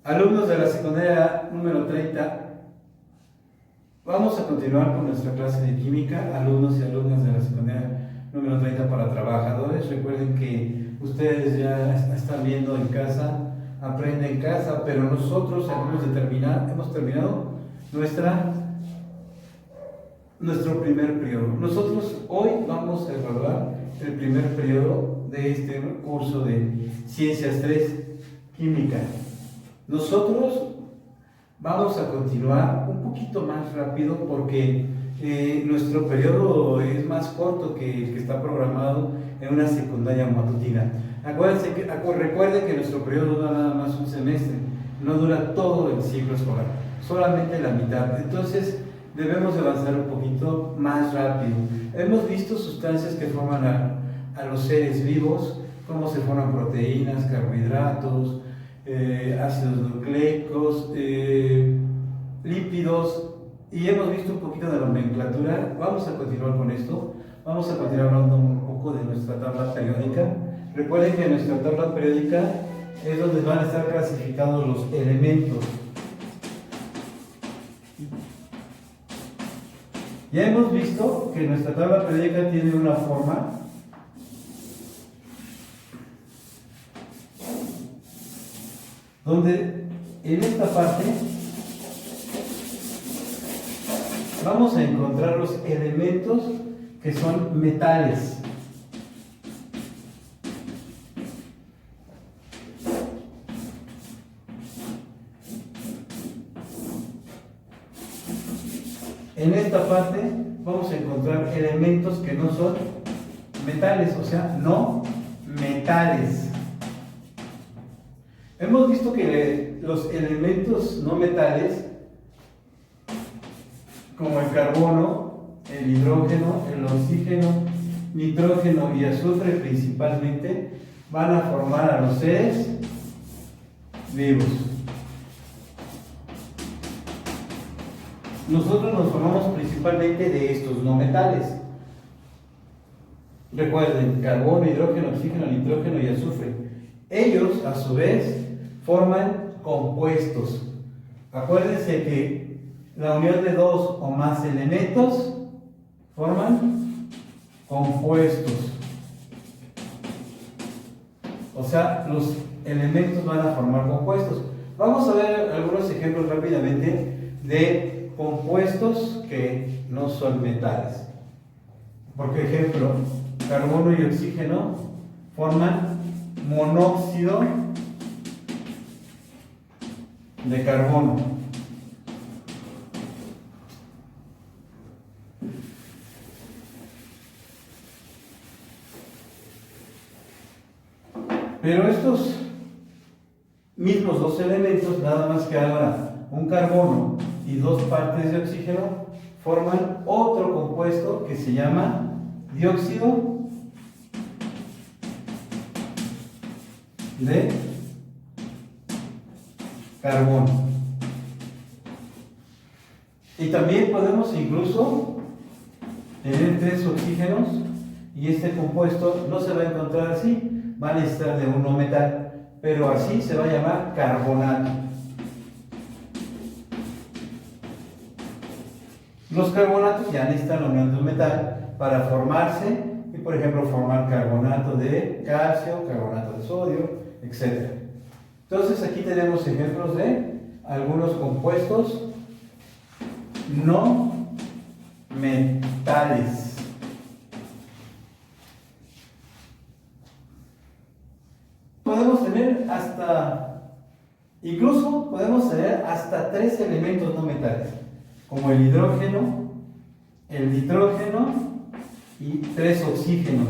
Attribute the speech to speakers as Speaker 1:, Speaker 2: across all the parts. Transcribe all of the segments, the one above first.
Speaker 1: Alumnos de la secundaria número 30, vamos a continuar con nuestra clase de química. Alumnos y alumnas de la secundaria número 30 para trabajadores. Recuerden que ustedes ya están viendo en casa, aprenden en casa, pero nosotros hemos terminado nuestro primer periodo. Nosotros hoy vamos a evaluar el primer periodo de este curso de Ciencias 3, Química. Nosotros vamos a continuar un poquito más rápido porque nuestro periodo es más corto que el que está programado en una secundaria matutina. Recuerden que nuestro periodo dura nada más un semestre, no dura todo el ciclo escolar, solamente la mitad. Entonces debemos avanzar un poquito más rápido. Hemos visto sustancias que forman a los seres vivos, cómo se forman proteínas, carbohidratos, ácidos nucleicos, lípidos, y hemos visto un poquito de la nomenclatura. Vamos a continuar con esto. Vamos a continuar hablando un poco de nuestra tabla periódica. Recuerden que en nuestra tabla periódica es donde van a estar clasificados los elementos. Ya hemos visto que nuestra tabla periódica tiene una forma donde en esta parte vamos a encontrar los elementos que son metales. En esta parte vamos a encontrar elementos que no son metales, o sea, no metales. Hemos visto que los elementos no metales, como el carbono, el hidrógeno, el oxígeno, nitrógeno y azufre principalmente, van a formar a los seres vivos. Nosotros nos formamos principalmente de estos no metales. Recuerden, carbono, hidrógeno, oxígeno, nitrógeno y azufre. Ellos, a su vez, forman compuestos. Acuérdense que la unión de dos o más elementos forman compuestos. O sea, los elementos van a formar compuestos. Vamos a ver algunos ejemplos rápidamente de compuestos que no son metales. Por ejemplo, carbono y oxígeno forman monóxido de carbono. Pero estos mismos dos elementos, nada más que ahora un carbono y dos partes de oxígeno, forman otro compuesto que se llama dióxido de carbono. Y también podemos incluso tener tres oxígenos y este compuesto no se va a encontrar así, va a necesitar de un no metal, pero así se va a llamar carbonato. Los carbonatos ya necesitan la unión de un metal para formarse y, por ejemplo, formar carbonato de calcio, carbonato de sodio, etc. Entonces aquí tenemos ejemplos de algunos compuestos no metales. Podemos tener hasta tres elementos no metales, como el hidrógeno, el nitrógeno y tres oxígenos.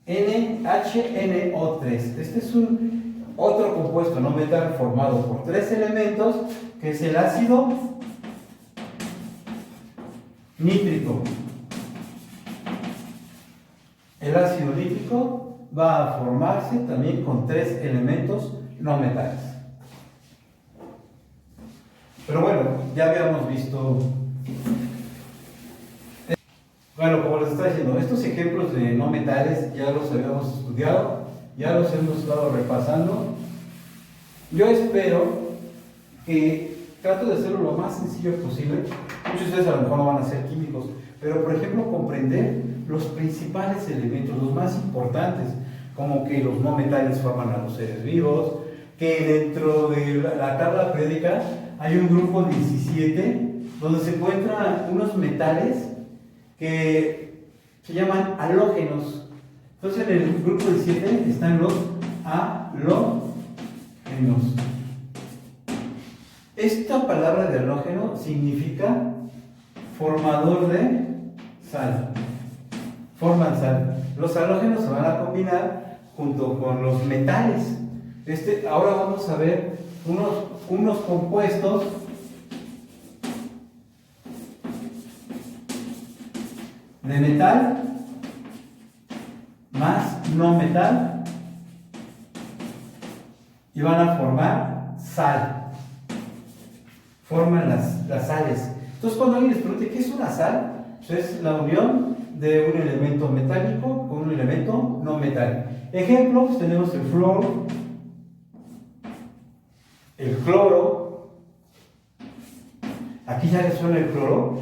Speaker 1: NHNO3. Este es otro compuesto no metal formado por tres elementos, que es el ácido nítrico. El ácido nítrico va a formarse también con tres elementos no metales. Pero bueno, ya habíamos visto. Bueno, como les estaba diciendo, estos ejemplos de no metales ya los habíamos estudiado, ya los hemos estado repasando. Yo espero que trato de hacerlo lo más sencillo posible. Muchos de ustedes a lo mejor no van a ser químicos, pero por ejemplo comprender los principales elementos, los más importantes, como que los no metales forman a los seres vivos, que dentro de la tabla periódica hay un grupo 17 donde se encuentran unos metales que se llaman halógenos. Entonces en el grupo 17 están los halógenos. Esta palabra de halógeno significa formador de sal. Forman sal. Los halógenos se van a combinar junto con los metales. Ahora vamos a ver unos compuestos de metal más no metal y van a formar sal. Forman las sales. Entonces cuando alguien les pregunte ¿qué es una sal? Pues es la unión de un elemento metálico con un elemento no metálico. Ejemplos, tenemos el flúor, el cloro. Aquí ya les suena el cloro.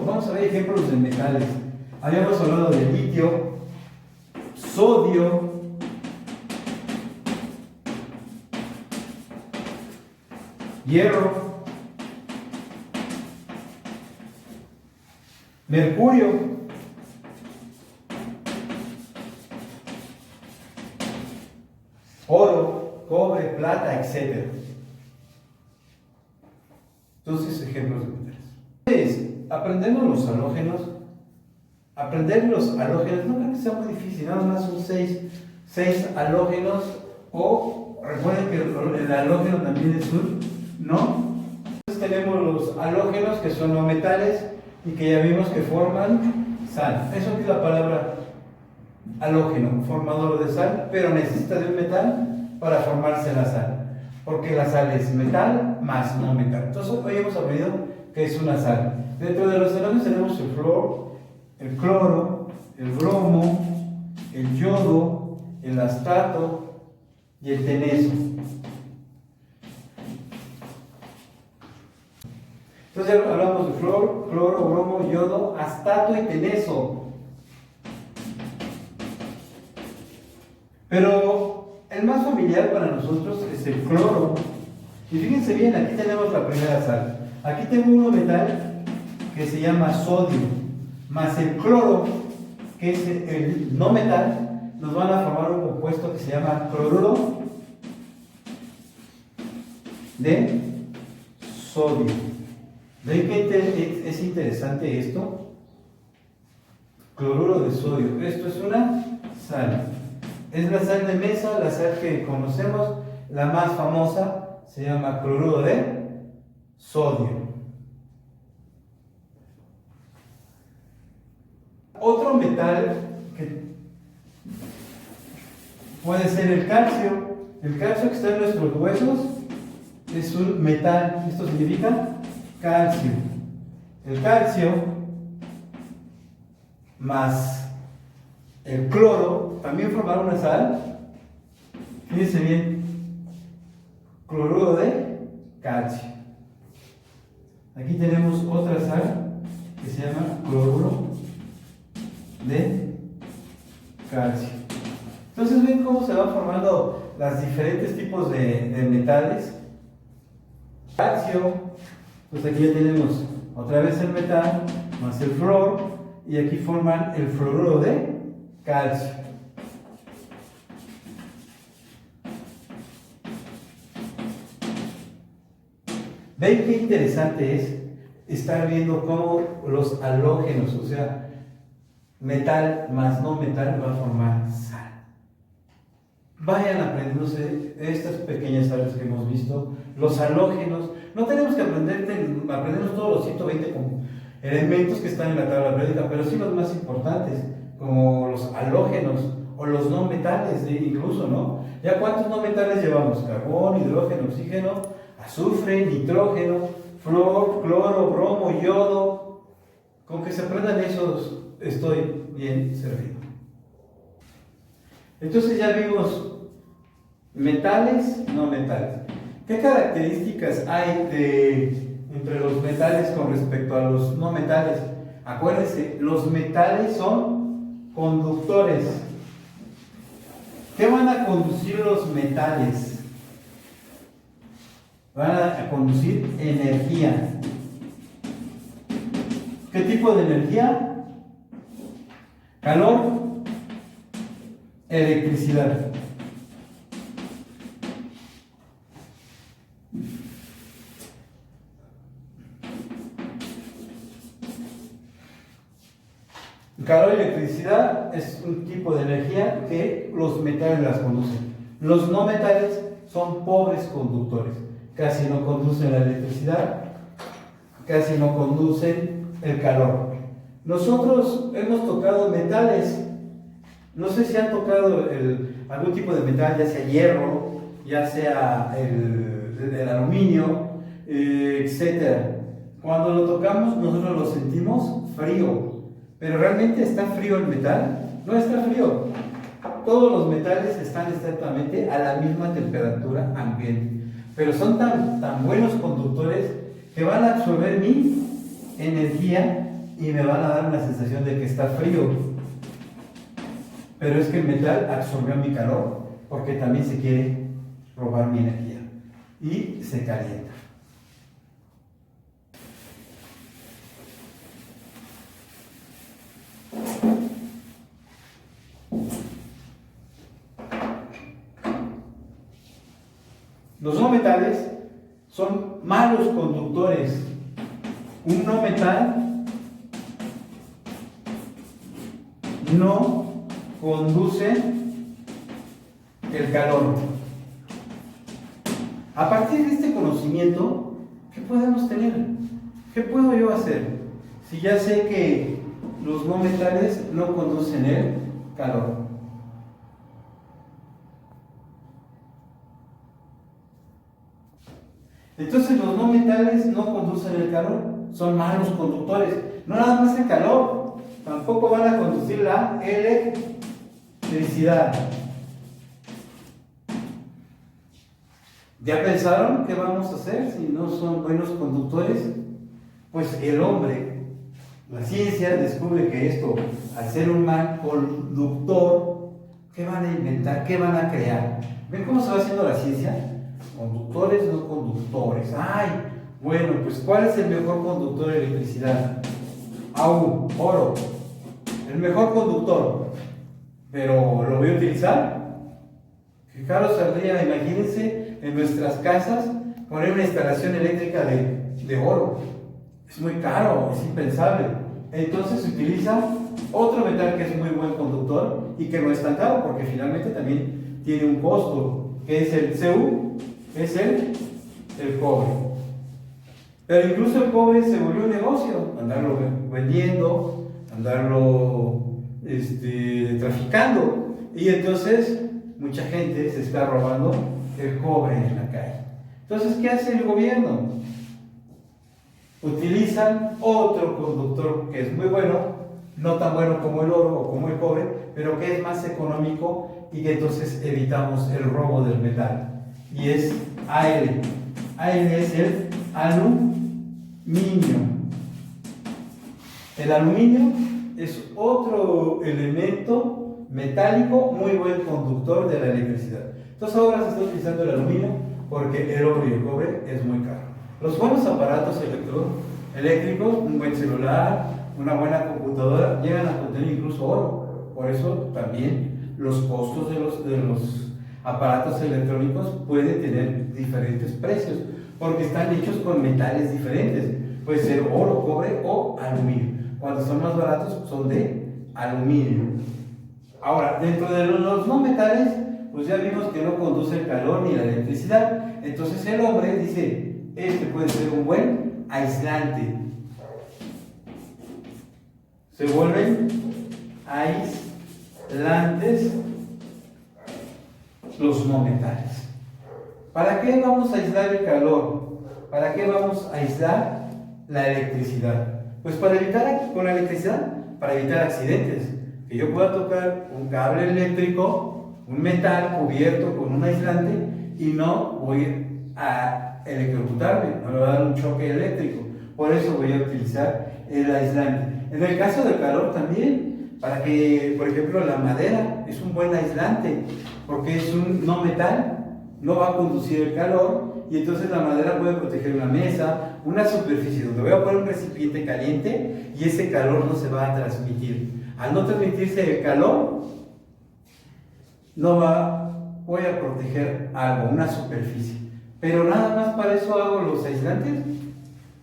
Speaker 1: Vamos a ver ejemplos de metales. Habíamos hablado de litio, sodio, hierro, mercurio, oro, cobre, plata, etc. Entonces, ejemplos de metales. Aprendemos los halógenos. Aprender los halógenos no creo que sea muy difícil, nada más son seis halógenos. O recuerden que el halógeno también es un no. Entonces tenemos los halógenos que son no metales y que ya vimos que forman sal. Eso es la palabra halógeno, formador de sal, pero necesita de un metal para formarse la sal, porque la sal es metal más no metal. Entonces hoy hemos aprendido que es una sal. Dentro de los halógenos tenemos el flúor, el cloro, el bromo, el yodo, el astato y el teneso. Entonces hablamos de flúor, cloro, bromo, yodo, astato y teneso. Pero el más familiar para nosotros es el cloro. Y fíjense bien, aquí tenemos la primera sal. Aquí tengo un metal que se llama sodio, más el cloro, que es el no metal, nos van a formar un compuesto que se llama cloruro de sodio. ¿Ven que es interesante esto? Cloruro de sodio. Esto es una sal. Es la sal de mesa, la sal que conocemos, la más famosa, se llama cloruro de sodio. Otro metal que puede ser el calcio. El calcio que está en nuestros huesos es un metal. Esto significa calcio. El calcio más el cloro también forman una sal. Fíjense bien, cloruro de calcio. Aquí tenemos otra sal que se llama cloruro de calcio. Entonces ven cómo se van formando los diferentes tipos de metales. Calcio, pues aquí ya tenemos otra vez el metal más el flúor y aquí forman el fluoruro de calcio. ¿Ven qué interesante es estar viendo cómo los halógenos, o sea, metal más no metal, va a formar sal? Vayan aprendiéndose estas pequeñas sales que hemos visto, los halógenos. No tenemos que aprendernos todos los 120 elementos que están en la tabla periódica, pero sí los más importantes, como los halógenos o los no metales, incluso, ¿no? ¿Ya cuántos no metales llevamos? Carbón, hidrógeno, oxígeno, azufre, nitrógeno, flúor, cloro, bromo, yodo. Con que se aprendan esos, estoy bien servido. Entonces ya vimos Metales, no metales. ¿Qué características hay entre los metales con respecto a los no metales? Acuérdense, los metales son conductores. ¿Qué van a conducir los metales? Van a conducir energía. ¿Qué tipo de energía? Calor, electricidad. Calor y electricidad es un tipo de energía que los metales las conducen. Los no metales son pobres conductores. Casi no conducen la electricidad, casi no conducen el calor. Nosotros hemos tocado metales. No sé si han tocado algún tipo de metal, ya sea hierro, ya sea el aluminio, etc. Cuando lo tocamos, nosotros lo sentimos frío. Pero realmente está frío el metal, no está frío. Todos los metales están exactamente a la misma temperatura ambiente, pero son tan buenos conductores que van a absorber mi energía y me van a dar una sensación de que está frío. Pero es que el metal absorbió mi calor porque también se quiere robar mi energía y se calienta. Los no metales son malos conductores. Un no metal no conduce el calor. A partir de este conocimiento, ¿qué podemos tener? ¿Qué puedo yo hacer? Si ya sé que los no metales no conducen el calor. Entonces los no metales no conducen el calor, son malos conductores. No nada más el calor, tampoco van a conducir la electricidad. ¿Ya pensaron qué vamos a hacer si no son buenos conductores? Pues el hombre, la ciencia descubre que esto, al ser un mal conductor, ¿qué van a inventar? ¿Qué van a crear? ¿Ven cómo se va haciendo la ciencia? Conductores, no conductores. Ay, bueno, pues ¿cuál es el mejor conductor de electricidad? Oro. El mejor conductor. Pero ¿lo voy a utilizar? Qué caro saldría, imagínense, en nuestras casas poner una instalación eléctrica de oro. Es muy caro, es impensable. Entonces se utiliza otro metal que es muy buen conductor y que no es tan caro porque finalmente también tiene un costo, que es el Cu. Es el cobre. Pero incluso el cobre se volvió un negocio, andarlo vendiendo, andarlo traficando, y entonces mucha gente se está robando el cobre en la calle. Entonces, ¿qué hace el gobierno? Utilizan otro conductor que es muy bueno, no tan bueno como el oro o como el cobre, pero que es más económico y que entonces evitamos el robo del metal. Y es Al. Al es el aluminio. El aluminio es otro elemento metálico muy buen conductor de la electricidad. Entonces ahora se está utilizando el aluminio porque el oro y el cobre es muy caro. Los buenos aparatos eléctricos, un buen celular, una buena computadora, llegan a contener incluso oro. Por eso también los costos de los aparatos electrónicos pueden tener diferentes precios, porque están hechos con metales diferentes. Puede ser oro, cobre o aluminio. Cuando son más baratos son de aluminio. Ahora, dentro de los no metales, pues ya vimos que no conduce el calor ni la electricidad. Entonces el hombre dice, este puede ser un buen aislante. Se vuelven aislantes los no metales. ¿Para qué vamos a aislar el calor? ¿Para qué vamos a aislar la electricidad? Pues para evitar, con la electricidad, para evitar accidentes. Que yo pueda tocar un cable eléctrico, un metal cubierto con un aislante y no voy a electrocutarme, me va a dar un choque eléctrico. Por eso voy a utilizar el aislante. En el caso del calor también, para que, por ejemplo, la madera es un buen aislante, porque es un no metal, no va a conducir el calor, y entonces la madera puede proteger una mesa, una superficie donde voy a poner un recipiente caliente y ese calor no se va a transmitir. Al no transmitirse el calor, voy a proteger algo, una superficie. Pero nada más para eso hago los aislantes,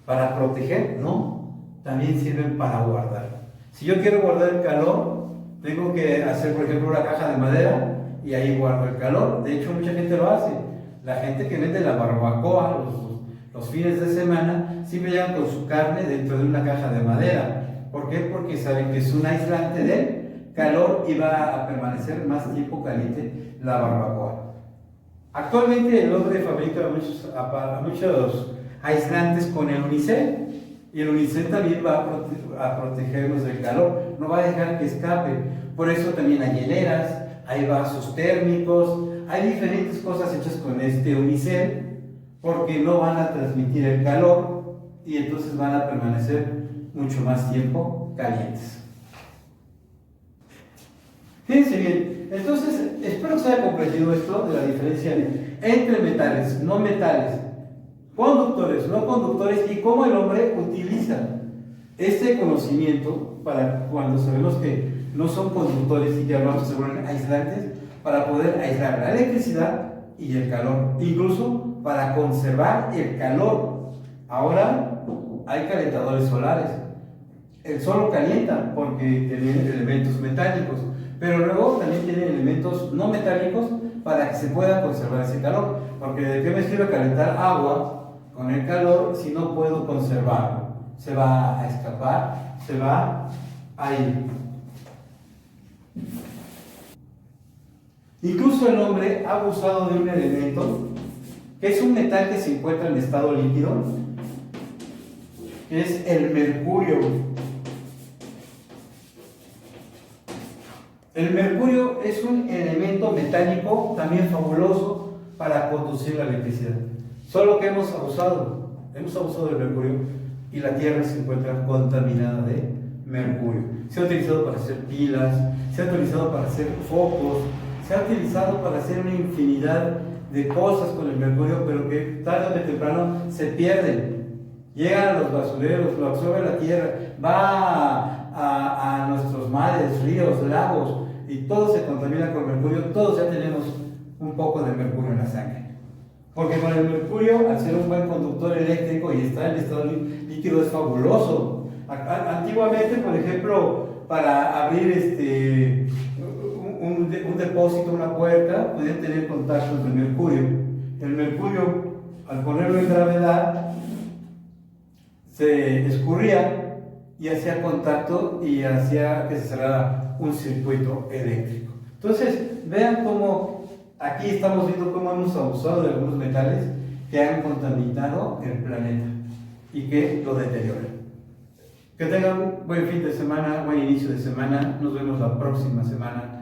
Speaker 1: para proteger, no, también sirven para guardar. Si yo quiero guardar el calor, tengo que hacer, por ejemplo, una caja de madera y ahí guardo el calor. De hecho, mucha gente lo hace. La gente que vende la barbacoa los fines de semana siempre llegan con su carne dentro de una caja de madera. ¿Por qué? Porque saben que es un aislante del calor y va a permanecer más tiempo caliente la barbacoa. Actualmente el hombre fabrica muchos aislantes con el unicel, y el unicel también va a protegernos del calor, no va a dejar que escape. Por eso también hay hieleras, hay vasos térmicos, hay diferentes cosas hechas con este unicel, porque no van a transmitir el calor y entonces van a permanecer mucho más tiempo calientes. Fíjense bien, entonces espero que se haya comprendido esto de la diferencia entre metales, no metales, conductores, no conductores, y cómo el hombre utiliza este conocimiento para cuando sabemos que no son conductores y que hablamos sobre aislantes, para poder aislar la electricidad y el calor, incluso para conservar el calor. Ahora hay calentadores solares. El sol lo calienta porque tiene elementos metálicos, pero luego también tiene elementos no metálicos para que se pueda conservar ese calor. Porque ¿de qué me sirve calentar agua con el calor si no puedo conservarlo? Se va a escapar, se va a ir. Incluso el hombre ha abusado de un elemento que es un metal que se encuentra en estado líquido, que es el mercurio. El mercurio es un elemento metálico también fabuloso para conducir la electricidad. Solo que hemos abusado del mercurio y la Tierra se encuentra contaminada de mercurio. Se ha utilizado para hacer pilas, se ha utilizado para hacer focos, se ha utilizado para hacer una infinidad de cosas con el mercurio, pero que tarde o temprano se pierden. Llegan a los basureros, lo absorbe la Tierra, va a nuestros mares, ríos, lagos, y todo se contamina con mercurio. Todos ya tenemos un poco de mercurio en la sangre. Porque con el mercurio, al ser un buen conductor eléctrico y estar en estado líquido, es fabuloso. Antiguamente, por ejemplo, para abrir un depósito, una puerta, podían tener contacto con el mercurio. El mercurio, al ponerlo en gravedad, se escurría y hacía contacto y hacía que se cerrara un circuito eléctrico. Entonces, vean cómo aquí estamos viendo cómo hemos abusado de algunos metales que han contaminado el planeta y que lo deterioran. Que tengan buen fin de semana, buen inicio de semana. Nos vemos la próxima semana.